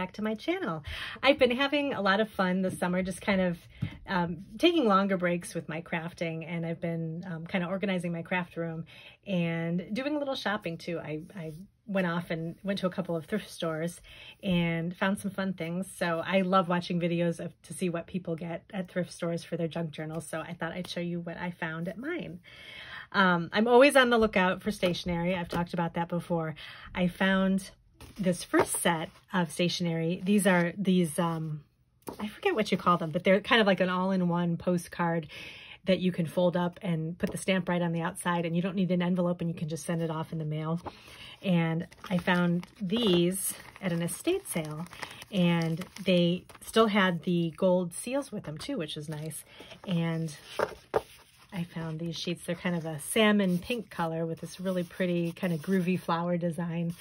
back to my channel. I've been having a lot of fun this summer, just kind of taking longer breaks with my crafting, and I've been kind of organizing my craft room and doing a little shopping too. I went off and went to a couple of thrift stores and found some fun things. So I love watching videos to see what people get at thrift stores for their junk journals. So I thought I'd show you what I found at mine. I'm always on the lookout for stationery. I've talked about that before. I found this first set of stationery. These are I forget what you call them, but they're kind of like an all-in-one postcard that you can fold up and put the stamp right on the outside, and you don't need an envelope, and you can just send it off in the mail. And I found these at an estate sale, and they still had the gold seals with them too, which is nice. And I found these sheets. They're kind of a salmon pink color with this really pretty kind of groovy flower design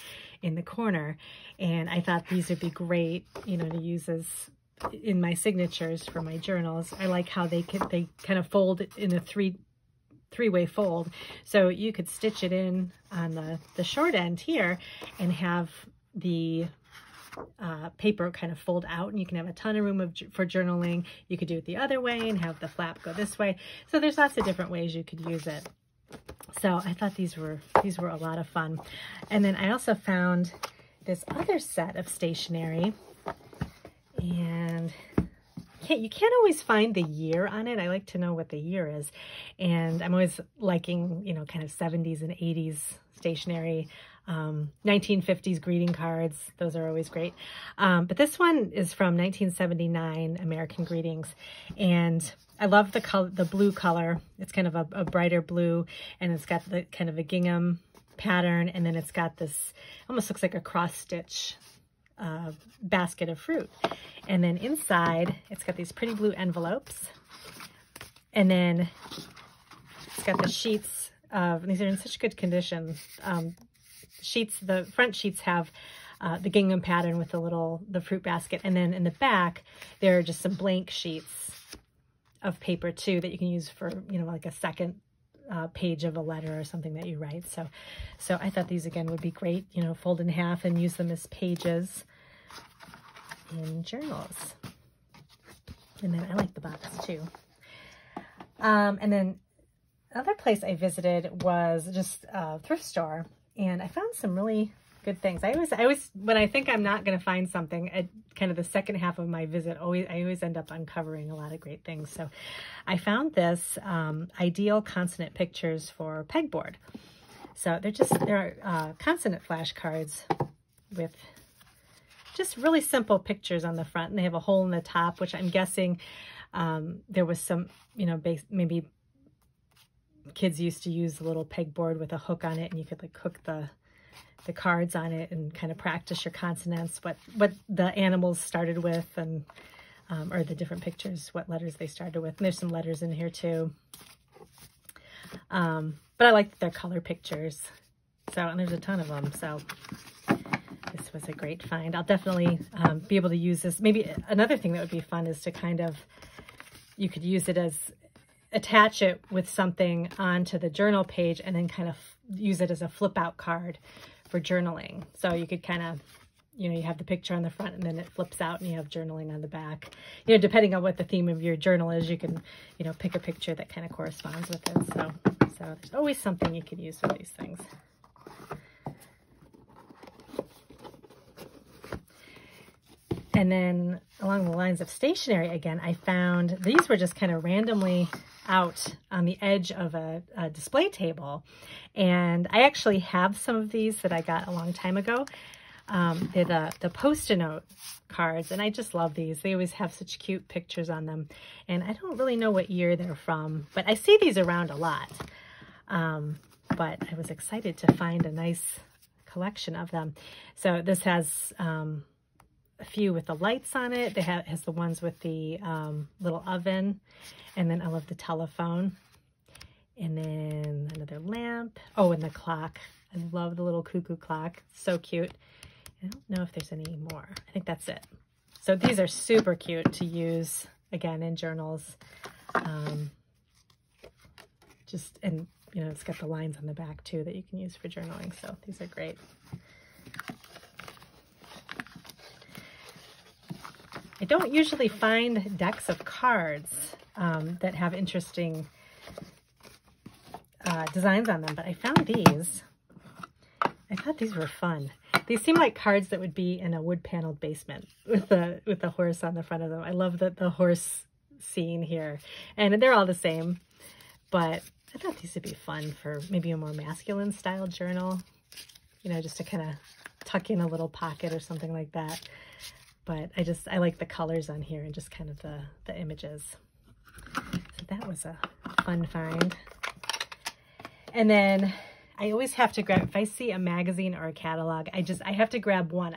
in the corner. And I thought these would be great, you know, to use as in my signatures for my journals. I like how they kind of fold in a three-way fold. So you could stitch it in on the short end here and have the paper kind of fold out, and you can have a ton of room for journaling. You could do it the other way and have the flap go this way. So there's lots of different ways you could use it. So I thought these were a lot of fun. And then I also found this other set of stationery, and you can't always find the year on it. I like to know what the year is, and I'm always liking, you know, kind of 70s and 80s stationery. 1950s greeting cards, those are always great. But this one is from 1979, American Greetings, and I love the color, the blue color. It's kind of a brighter blue, and it's got the kind of a gingham pattern, and then it's got this, almost looks like a cross stitch basket of fruit. And then inside, it's got these pretty blue envelopes, and then it's got the sheets of, these are in such good condition. Sheets, the front sheets have the gingham pattern with the fruit basket, and then in the back there are just some blank sheets of paper too that you can use for, you know, like a second page of a letter or something that you write. So I thought these again would be great, you know, fold in half and use them as pages in journals. And then I like the box too. And then another place I visited was just a thrift store, and I found some really good things. I always, when I think I'm not going to find something at kind of the second half of my visit, I always end up uncovering a lot of great things. So I found this ideal consonant pictures for pegboard. So they're consonant flashcards with just really simple pictures on the front, and they have a hole in the top, which I'm guessing there was some, you know, maybe kids used to use a little pegboard with a hook on it, and you could like hook the cards on it and kind of practice your consonants, what the animals started with, and or the different pictures, what letters they started with. And there's some letters in here too. But I like their color pictures. So, and there's a ton of them. So this was a great find. I'll definitely be able to use this. Maybe another thing that would be fun is to kind of, you could use it as, attach it with something onto the journal page, and then kind of use it as a flip out card for journaling. So you could kind of, you know, you have the picture on the front, and then it flips out and you have journaling on the back. You know, depending on what the theme of your journal is, you can, you know, pick a picture that kind of corresponds with it. So there's always something you could use with these things. And then along the lines of stationery, again, I found these were just kind of randomly out on the edge of a display table. And I actually have some of these that I got a long time ago. They're the Post-it note cards, and I just love these. They always have such cute pictures on them. And I don't really know what year they're from, but I see these around a lot. But I was excited to find a nice collection of them. So this has a few with the lights on it. It has the ones with the little oven, and then I love the telephone, and then another lamp. Oh, and the clock. I love the little cuckoo clock. So cute. I don't know if there's any more. I think that's it. So these are super cute to use, again, in journals. And you know, it's got the lines on the back too that you can use for journaling. So these are great. I don't usually find decks of cards that have interesting designs on them, but I found these. I thought these were fun. These seem like cards that would be in a wood-paneled basement with the horse on the front of them. I love the horse scene here, and they're all the same, but I thought these would be fun for maybe a more masculine style journal, you know, just to kind of tuck in a little pocket or something like that. But I like the colors on here and just kind of the images. So that was a fun find. And then I always have to grab, if I see a magazine or a catalog, I have to grab one.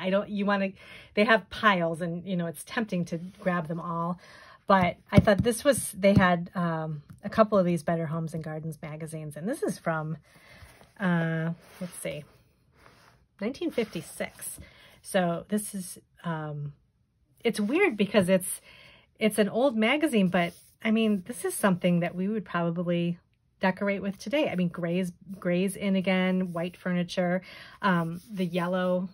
They have piles and, you know, it's tempting to grab them all. But I thought they had a couple of these Better Homes and Gardens magazines. And this is from, let's see, 1956. So this is, it's weird because it's an old magazine, but I mean, this is something that we would probably decorate with today. I mean, gray's in again, white furniture, the yellow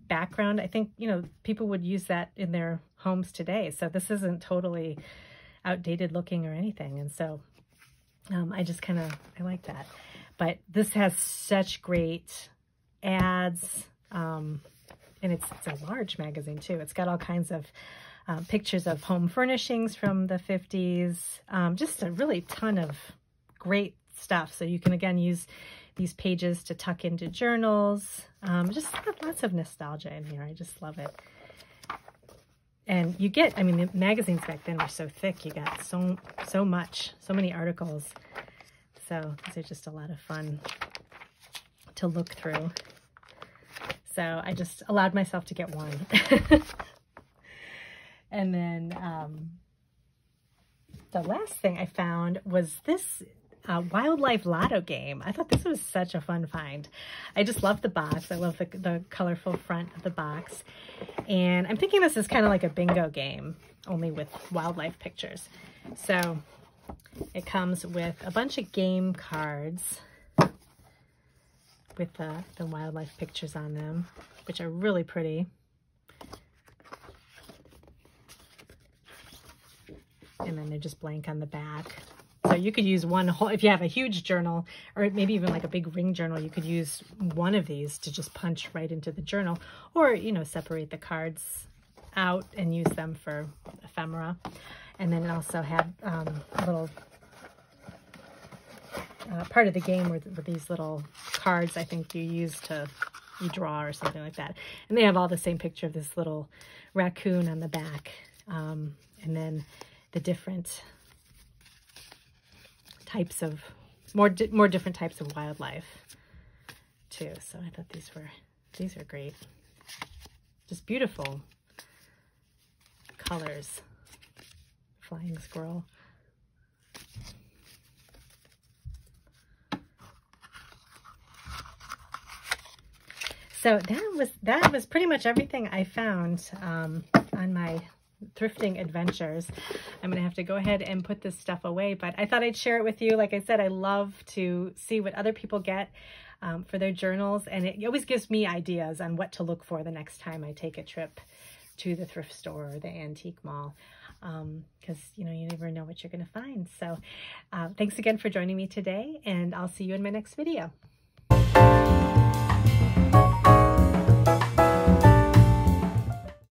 background. I think, you know, people would use that in their homes today. So this isn't totally outdated looking or anything. And so I like that. But this has such great ads, and it's a large magazine too. It's got all kinds of pictures of home furnishings from the 50s, just a really ton of great stuff. So you can again use these pages to tuck into journals. Just lots of nostalgia in here. I just love it. And you get, I mean, the magazines back then were so thick. You got so much, so many articles. So these are just a lot of fun to look through. So I just allowed myself to get one. And then the last thing I found was this wildlife lotto game. I thought this was such a fun find. I just love the box. I love the colorful front of the box. And I'm thinking this is kind of like a bingo game, only with wildlife pictures. So it comes with a bunch of game cards with the wildlife pictures on them, which are really pretty. And then they're just blank on the back. So you could use one whole, if you have a huge journal, or maybe even like a big ring journal, you could use one of these to just punch right into the journal, or, you know, separate the cards out and use them for ephemera. And then it also had a little part of the game with these little cards, I think you draw or something like that. And they have all the same picture of this little raccoon on the back. And then the different types of, more different types of wildlife too. So I thought these are great. Just beautiful colors. Flying squirrel. So that was pretty much everything I found on my thrifting adventures. I'm gonna have to go ahead and put this stuff away, but I thought I'd share it with you. Like I said, I love to see what other people get for their journals, and it always gives me ideas on what to look for the next time I take a trip to the thrift store or the antique mall, because you know, you never know what you're gonna find. So thanks again for joining me today, and I'll see you in my next video.